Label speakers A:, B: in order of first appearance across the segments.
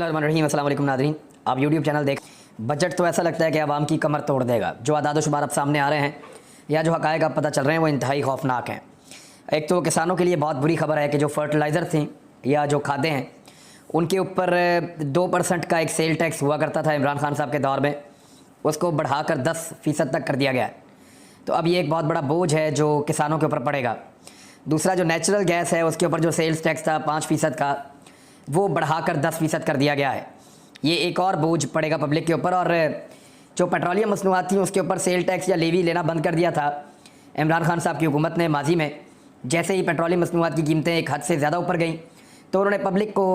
A: बिस्मिल्लाहिर्रहमानिर्रहीम। अस्सलाम वालेकुम नाज़रीन, आप यूट्यूब चैनल देख। बजट तो ऐसा लगता है कि आवाम की कमर तोड़ देगा। जो आदाद शुमार अब सामने आ रहे हैं या जो हक़ाइक़ अब पता चल रहे हैं वो इंतहाई खौफनाक हैं। एक तो किसानों के लिए बहुत बुरी खबर है कि जो फर्टिलाइज़र थी या जो खादें हैं उनके ऊपर 2% का एक सेल टैक्स हुआ करता था इमरान खान साहब के दौर में, उसको बढ़ाकर 10% तक कर दिया गया है। तो अब ये एक बहुत बड़ा बोझ है जो किसानों के ऊपर पड़ेगा। दूसरा जो नेचुरल गैस है उसके ऊपर जो सेल्स टैक्स था 5% का, वो बढ़ाकर 10% कर दिया गया है। ये एक और बोझ पड़ेगा पब्लिक के ऊपर। और जो पेट्रोलियम मसनूआत थी उसके ऊपर सेल टैक्स या लेवी लेना बंद कर दिया था इमरान खान साहब की हुकूमत ने माजी में। जैसे ही पेट्रोलियम मसनूआत की कीमतें एक हद से ज़्यादा ऊपर गईं तो उन्होंने पब्लिक को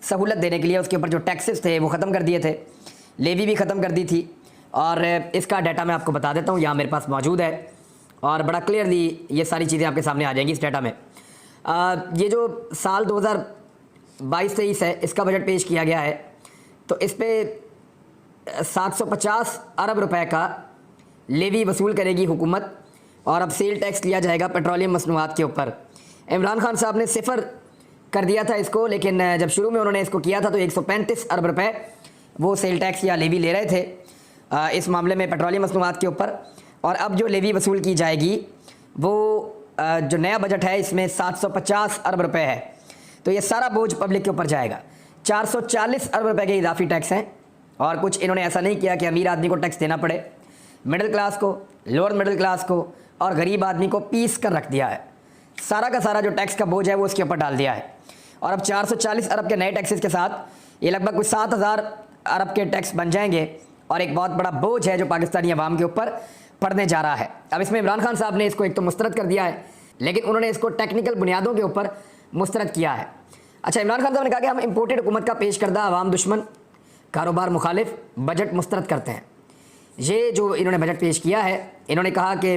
A: सहूलत देने के लिए उसके ऊपर जो टैक्सेस थे वो ख़त्म कर दिए थे, लेवी भी ख़त्म कर दी थी। और इसका डाटा मैं आपको बता देता हूँ, यहाँ मेरे पास मौजूद है और बड़ा क्लियरली ये सारी चीज़ें आपके सामने आ जाएंगी इस डाटा में। ये जो साल 2022-23 है इसका बजट पेश किया गया है, तो इस पर 750 अरब रुपए का लेवी वसूल करेगी हुकूमत और अब सेल टैक्स लिया जाएगा पेट्रोलियम मसनूआत के ऊपर। इमरान खान साहब ने सिफर कर दिया था इसको, लेकिन जब शुरू में उन्होंने इसको किया था तो 135 अरब रुपए वो सेल टैक्स या लेवी ले रहे थे इस मामले में पेट्रोलियम मसनूआत के ऊपर। और अब जो लेवी वसूल की जाएगी वो जो नया बजट है इसमें 750 अरब रुपए है। तो ये सारा बोझ पब्लिक के ऊपर जाएगा। 440 अरब रुपए के इजाफी टैक्स हैं और कुछ इन्होंने ऐसा नहीं किया कि अमीर आदमी को टैक्स देना पड़े, मिडिल क्लास को, लोअर मिडिल क्लास को और गरीब आदमी को पीस कर रख दिया है। सारा का सारा जो टैक्स का बोझ है वो उसके ऊपर डाल दिया है। और अब 440 अरब के नए टैक्सेस के साथ ये लगभग कुछ 7000 अरब के टैक्स बन जाएंगे और एक बहुत बड़ा बोझ है जो पाकिस्तानी अवाम के ऊपर पड़ने जा रहा है। अब इसमें इमरान खान साहब ने इसको एक तो मुस्तरद कर दिया है, लेकिन उन्होंने इसको टेक्निकल बुनियादों के ऊपर मुस्तरद किया है। अच्छा, इमरान खान साहब ने कहा कि हम इम्पोर्टेड हुकूमत का पेश करदा अवाम दुश्मन कारोबार मुखालिफ बजट मुस्तरद करते हैं। ये जो इन्होंने बजट पेश किया है, इन्होंने कहा कि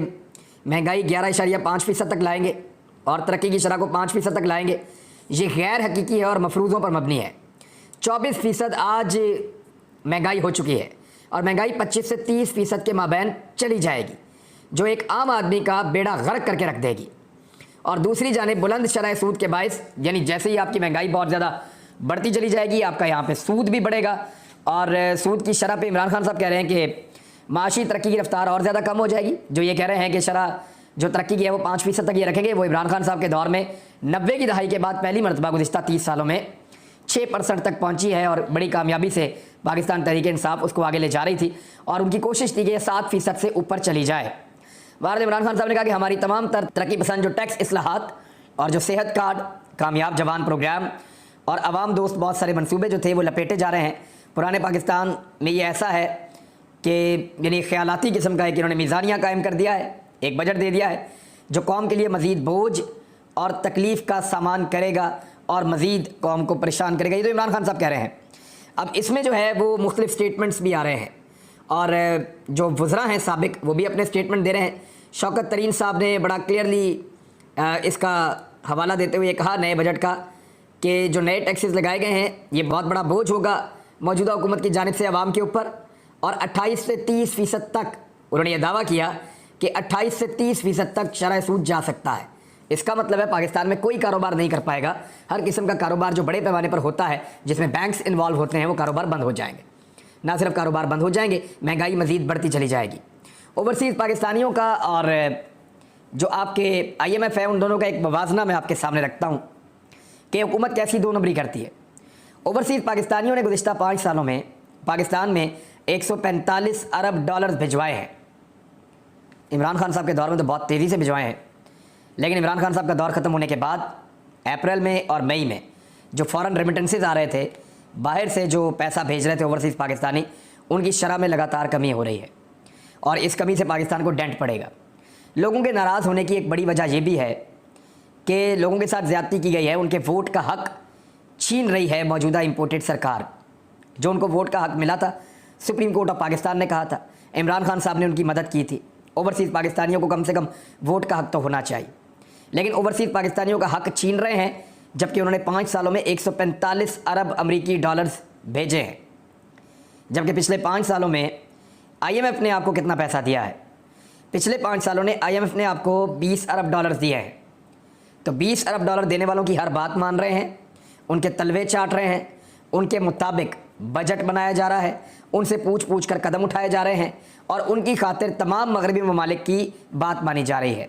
A: महंगाई 11.5% तक लाएंगे और तरक्की की शरह को 5% तक लाएंगे। ये गैर हकीकी है और मफरूज़ों पर मबनी है। 24% आज महंगाई हो चुकी है और महंगाई 25 से 30% के माबैन चली जाएगी, जो एक आम आदमी का बेड़ा गर्क करके रख देगी। और दूसरी जानिब बुलंद शरह सूद के बायस, यानी जैसे ही आपकी महंगाई बहुत ज़्यादा बढ़ती चली जाएगी आपका यहाँ पे सूद भी बढ़ेगा। और सूद की शरह पे इमरान खान साहब कह रहे हैं कि माशी तरक्की की रफ्तार और ज़्यादा कम हो जाएगी। जो ये कह रहे हैं कि शरह जो तरक्की की है वो 5% तक ये रखेंगे, वो इमरान खान साहब के दौर में 90 की दहाई के बाद पहली मरतबा गुज़िश्ता 30 सालों में 6% तक पहुँची है और बड़ी कामयाबी से पाकिस्तान तहरीक इंसाफ उसको आगे ले जा रही थी और उनकी कोशिश थी कि ये 7% से ऊपर चली जाए। बाद इमरान खान साहब ने कहा कि हमारी तमाम तरक्की पसंद जो टैक्स इस्लाहात और जो सेहत कार्ड, कामयाब जवान प्रोग्राम और आवाम दोस्त बहुत सारे मंसूबे जो थे वो लपेटे जा रहे हैं। पुराने पाकिस्तान में ये ऐसा है कि यानी ख्यालाती किस्म का एक इन्होंने मीज़ानिया कायम कर दिया है, एक बजट दे दिया है जो कौम के लिए मज़ीद बोझ और तकलीफ़ का सामान करेगा और मज़ीद कौम को परेशान करेगा। ये तो इमरान खान साहब कह रहे हैं। अब इसमें जो है वो मुख्तलिफ स्टेटमेंट्स भी आ रहे हैं और जो वज़रा हैं साबिक वो भी अपने स्टेटमेंट दे रहे हैं। शौकत तरीन साहब ने बड़ा क्लियरली इसका हवाला देते हुए कहा नए बजट का कि जो नए टैक्सेस लगाए गए हैं ये बहुत बड़ा बोझ होगा मौजूदा हुकूमत की जानिब से आवाम के ऊपर। और 28 से 30% तक उन्होंने ये दावा किया कि 28 से 30% तक शरह सूद जा सकता है। इसका मतलब है पाकिस्तान में कोई कारोबार नहीं कर पाएगा। हर किस्म का कारोबार जो बड़े पैमाने पर होता है जिसमें बैंक्स इन्वॉल्व होते हैं वो कारोबार बंद हो जाएंगे। ना सिर्फ कारोबार बंद हो जाएंगे, महंगाई मज़ीद बढ़ती चली जाएगी। ओवरसीज़ पाकिस्तानियों का और जो आपके IMF है उन दोनों का एक मवाजना मैं आपके सामने रखता हूँ कि हुकूमत कैसी दो नंबरी करती है। ओवरसीज़ पाकिस्तानियों ने गुज़िश्ता 5 सालों में पाकिस्तान में 145 अरब डॉलर भिजवाए हैं। इमरान खान साहब के दौर में तो बहुत तेज़ी से भिजवाए हैं, लेकिन इमरान खान साहब का दौर ख़त्म होने के बाद अप्रैल में और मई में जो फ़ॉरेन रेमिटेंसेस आ रहे थे, बाहर से जो पैसा भेज रहे थे ओवरसीज़ पाकिस्तानी, उनकी शरह में लगातार कमी हो रही है और इस कमी से पाकिस्तान को डेंट पड़ेगा। लोगों के नाराज़ होने की एक बड़ी वजह यह भी है कि लोगों के साथ ज़्यादती की गई है, उनके वोट का हक़ छीन रही है मौजूदा इम्पोर्टेड सरकार। जो उनको वोट का हक़ मिला था सुप्रीम कोर्ट ऑफ पाकिस्तान ने कहा था, इमरान खान साहब ने उनकी मदद की थी। ओवरसीज़ पाकिस्तानियों को कम से कम वोट का हक़ तो होना चाहिए, लेकिन ओवरसीज़ पाकिस्तानियों का हक़ छीन रहे हैं, जबकि उन्होंने 5 सालों में 145 अरब अमरीकी डॉलर्स भेजे हैं। जबकि पिछले 5 सालों में IMF ने आपको कितना पैसा दिया है? पिछले 5 सालों में IMF ने आपको 20 अरब डॉलर्स दिए हैं। तो 20 अरब डॉलर देने वालों की हर बात मान रहे हैं, उनके तलवे चाट रहे हैं ان کے مطابق بجٹ بنایا جا رہا ہے, ان سے پوچھ کر قدم اٹھائے جا رہے ہیں اور ان کی خاطر تمام مغربی ممالک کی بات مانی جا رہی ہے.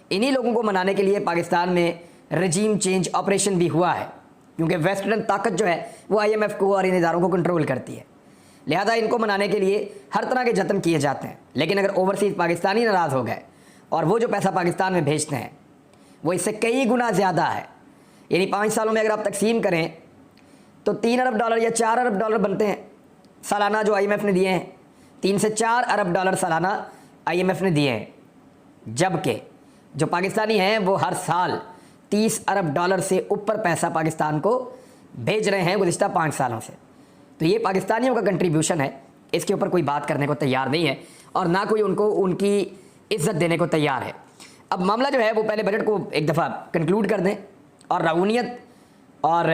A: انہی لوگوں کو منانے کے لیے پاکستان میں رجیم چینج آپریشن بھی ہوا ہے, کیونکہ ویسٹرن طاقت جو ہے وہ آئی ایم ایف کو اور ان اداروں کو کنٹرول کرتی ہے. لہذا ان کو منانے کے لیے ہر طرح کے جتن کیے جاتے ہیں. لیکن اگر اوورسیز پاکستانی ناراض ہو گئے اور وہ جو پیسہ پاکستان میں بھیجتے ہیں وہ اس سے کئی گنا زیادہ ہے, یعنی 5 سالوں میں اگر آپ تقسیم کریں تو 3 ارب ڈالر یا 4 ارب ڈالر بنتے ہیں سالانہ, جو آئی ایم ایف نے دیے ہیں 3 سے 4 ارب ڈالر سالانہ آئی ایم ایف نے دیے ہیں, جبکہ جو پاکستانی ہیں وہ ہر سال 30 ارب ڈالر سے اوپر پیسہ پاکستان کو بھیج رہے ہیں گزشتہ 5 سالوں سے. تو یہ پاکستانیوں کا کنٹریبیوشن ہے, اس کے اوپر کوئی بات کرنے کو تیار نہیں ہے اور نہ کوئی ان کو ان کی عزت دینے کو تیار ہے. اب معاملہ جو ہے وہ پہلے بجٹ کو ایک دفعہ کنکلوڈ کر دیں, اور رعونیت اور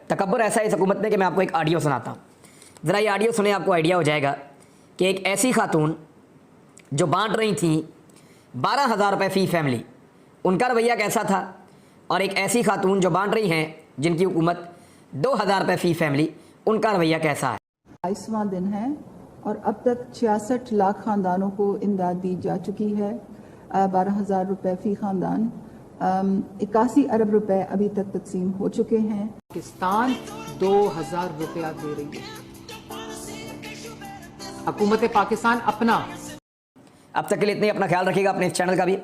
A: تکبر ایسا ہے اس حکومت میں کہ میں آپ کو ایک آڈیو سناتا ہوں. ذرا یہ آڈیو سنیں, آپ کو آئیڈیا ہو جائے گا کہ ایک ایسی خاتون جو بانٹ رہی تھیں 12,000 روپے فی فیملی, ان کا رویہ کیسا تھا, اور ایک ایسی خاتون جو بانٹ رہی ہیں جن کی حکومت 2,000 روپے فی فیملی, ان کا رویہ کیسا ہے.
B: 22واں دن ہے اور اب تک 66 لاکھ خاندانوں کو امداد دی جا چکی ہے, 12,000 روپے فی خاندان, 81 ارب روپے ابھی تک تقسیم ہو چکے ہیں.
C: پاکستان 2,000 روپیہ دے رہی ہے حکومت پاکستان. اپنا
A: اب تک کے لیے اتنے, اپنا خیال رکھیے گا, اپنے اس چینل کا بھی.